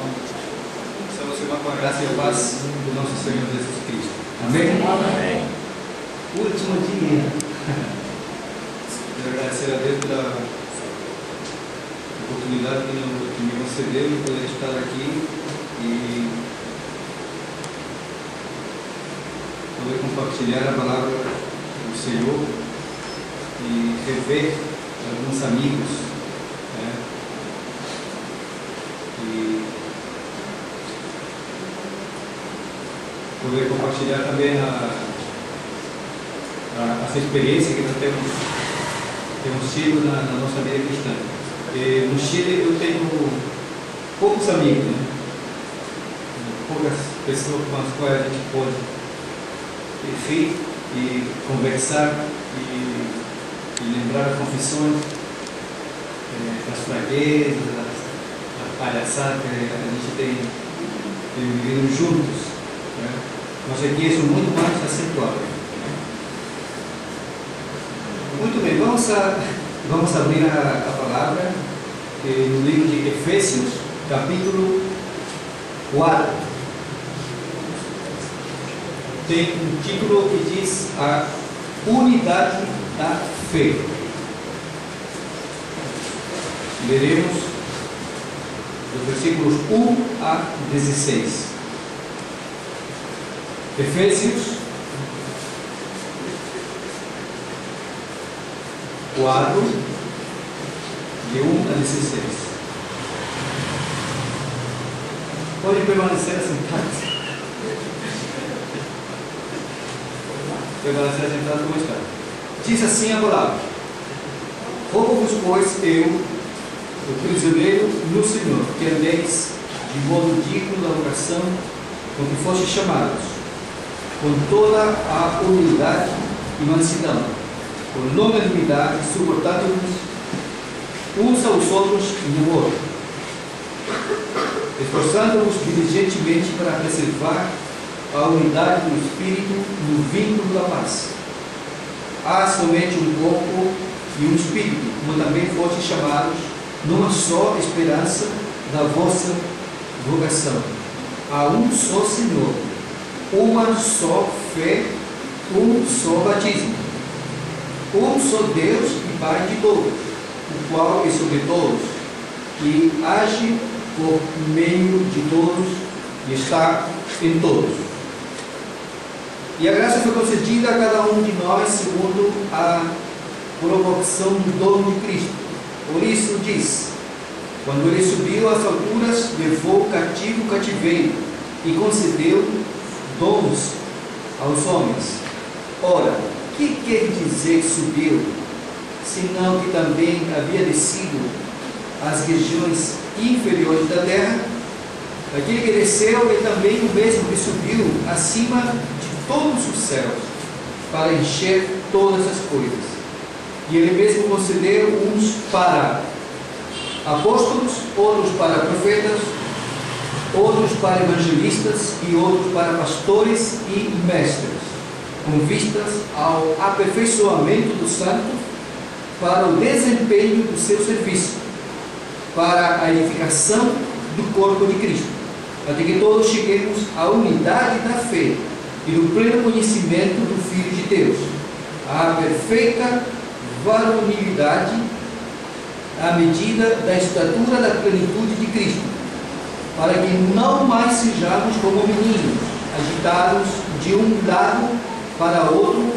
Estamos irmãos com a graça e a paz do nosso Senhor Jesus Cristo. Amém? Amém. Último dia. Quero agradecer a Deus pela oportunidade que me concedeu de poder estar aqui e poder compartilhar a palavra do Senhor e rever alguns amigos, né? E poder compartilhar também essa experiência que nós temos tido na nossa vida cristã. No Chile eu tenho poucos amigos, né? Poucas pessoas com as quais a gente pode rir e conversar e lembrar as confissões, das fraquezas, das palhaçadas que a gente tem vivido juntos, né? Mas aqui isso é muito mais acentuado. Muito bem, vamos abrir a palavra no livro de Efésios, capítulo 4. Tem um título que diz a unidade da fé. Leremos os versículos 1 a 16. Efésios 4, de 1 a 16. Pode permanecer sentados. Permanecer sentados como está. Diz assim a palavra: rogo-vos, pois, eu, o prisioneiro no Senhor, que andeis de modo digno da vocação com que fostes chamados, com toda a humildade e mansidão, com longanimidade, suportando-vos uns aos outros no amor, esforçando-vos diligentemente para preservar a unidade do Espírito no vínculo da paz. Há somente um corpo e um Espírito, como também fostes chamados numa só esperança da vossa vocação. Há um só Senhor, uma só fé, um só batismo, um só Deus e Pai de todos, o qual é sobre todos, e age por meio de todos e está em todos. E a graça foi concedida a cada um de nós segundo a proporção do dom de Cristo. Por isso diz: quando ele subiu às alturas, levou cativo o cativeiro e concedeu dons aos homens. Ora, que quer dizer subiu, senão que também havia descido às regiões inferiores da terra? Aquele que desceu é também o mesmo que subiu acima de todos os céus, para encher todas as coisas. E ele mesmo concedeu uns para apóstolos, outros para profetas, outros para evangelistas e outros para pastores e mestres, com vistas ao aperfeiçoamento do santo, para o desempenho do seu serviço, para a edificação do corpo de Cristo, até que todos cheguemos à unidade da fé e do pleno conhecimento do Filho de Deus, à perfeita varonilidade, à medida da estatura da plenitude de Cristo, para que não mais sejamos como meninos, agitados de um lado para outro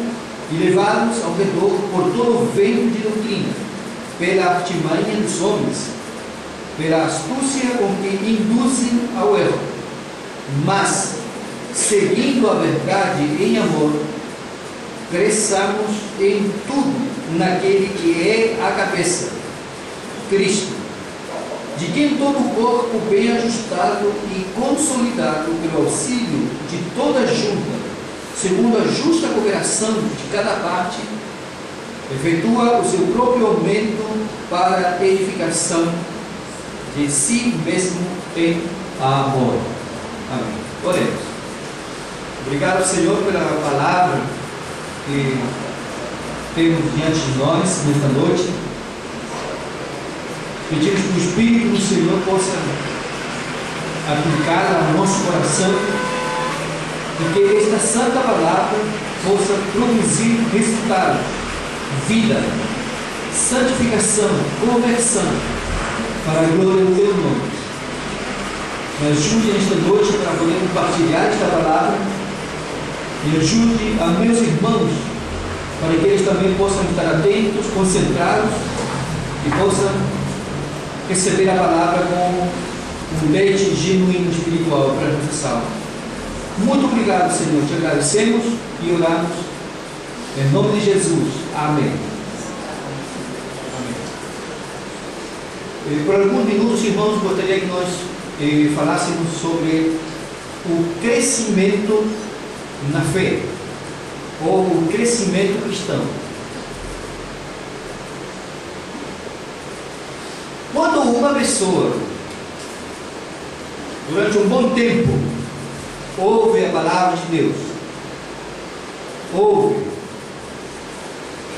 e levados ao redor por todo o vento de doutrina, pela artimanha dos homens, pela astúcia com que induzem ao erro, mas, seguindo a verdade em amor, cresçamos em tudo naquele que é a cabeça, Cristo, de quem todo o corpo bem ajustado e consolidado pelo auxílio de toda a junta, segundo a justa cooperação de cada parte, efetua o seu próprio aumento para a edificação de si mesmo em amor. Amém. Oremos. Obrigado, Senhor, pela palavra que temos diante de nós nesta noite. Pedimos que o Espírito do Senhor possa aplicá-la ao nosso coração e que esta santa palavra possa produzir resultados, vida, santificação, conversão, para a glória do teu nome. Me ajude nesta noite para poder compartilhar esta palavra e ajude a meus irmãos para que eles também possam estar atentos, concentrados e possam receber a palavra como um leite genuíno espiritual para a nossa alma. Muito obrigado, Senhor. Te agradecemos e oramos em nome de Jesus. Amém. Por alguns minutos, irmãos, gostaria que nós falássemos sobre o crescimento na fé, ou o crescimento cristão. Quando uma pessoa, durante um bom tempo, ouve a palavra de Deus, ouve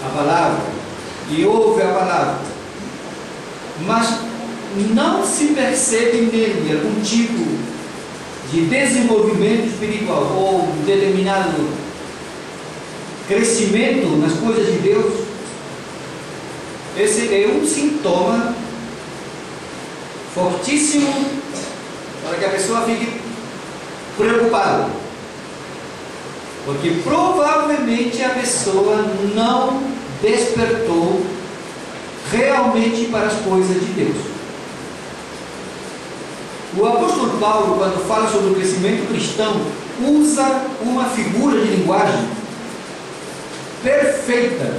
a palavra e ouve a palavra, mas não se percebe nele algum tipo de desenvolvimento espiritual ou um determinado crescimento nas coisas de Deus, esse é um sintoma fortíssimo para que a pessoa fique preocupada, porque provavelmente a pessoa não despertou realmente para as coisas de Deus. O apóstolo Paulo, quando fala sobre o crescimento cristão, usa uma figura de linguagem perfeita.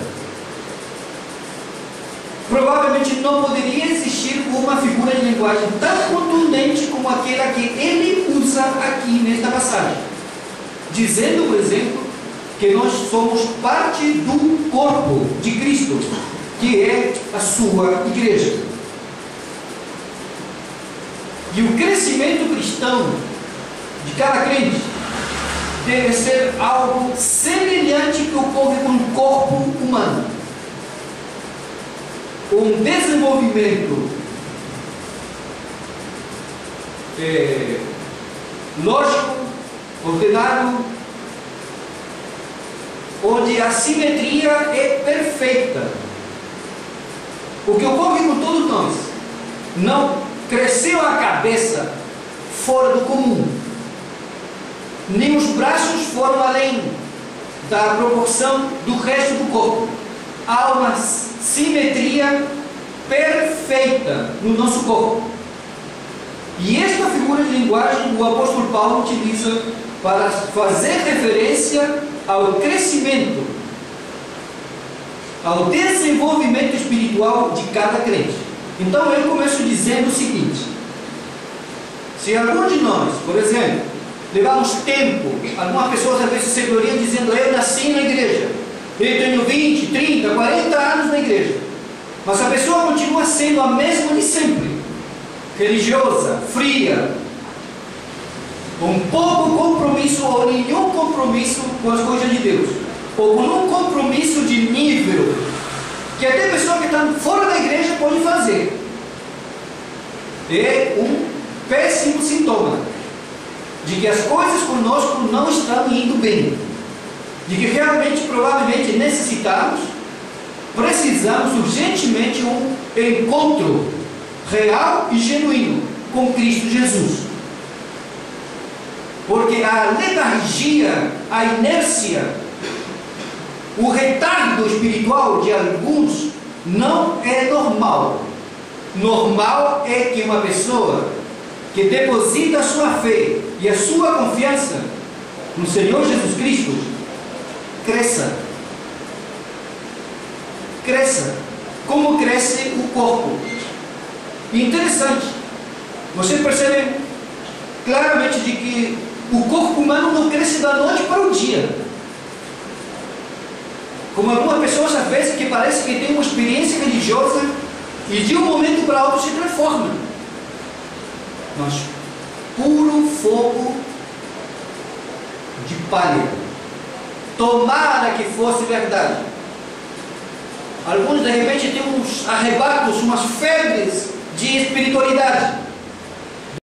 Provavelmente não poderia existir uma figura de linguagem tão contundente como aquela que ele usa aqui nesta passagem, dizendo, por exemplo, que nós somos parte do corpo de Cristo, que é a sua igreja. E o crescimento cristão de cada crente deve ser algo semelhante que ocorre com o corpo humano. Um desenvolvimento lógico, ordenado, onde a simetria é perfeita. O que ocorre com todos nós, não cresceu a cabeça fora do comum, nem os braços foram além da proporção do resto do corpo. Há uma simetria perfeita no nosso corpo. E esta figura de linguagem o apóstolo Paulo utiliza para fazer referência ao crescimento, ao desenvolvimento espiritual de cada crente. Então eu começo dizendo o seguinte: se algum de nós, por exemplo, levarmos tempo, algumas pessoas às vezes se gloriam dizendo: eu nasci na igreja, eu tenho 20, 30, 40 anos na igreja, mas a pessoa continua sendo a mesma de sempre, religiosa, fria, com pouco compromisso ou nenhum compromisso com as coisas de Deus, ou com um compromisso de nível que até a pessoa que está fora da igreja pode fazer. É um péssimo sintoma de que as coisas conosco não estão indo bem, de que realmente, provavelmente, precisamos urgentemente um encontro real e genuíno com Cristo Jesus. Porque a letargia, a inércia, o retardo espiritual de alguns não é normal. Normal é que uma pessoa que deposita a sua fé e a sua confiança no Senhor Jesus Cristo cresça. Cresça. Como cresce o corpo. E interessante, você percebe claramente de que o corpo humano não cresce da noite para o dia. Como algumas pessoas às vezes que parece que tem uma experiência religiosa e de um momento para outro se transforma. Mas puro fogo de palha. Tomara que fosse verdade. Alguns de repente têm uns arrebatos, umas febres de espiritualidade.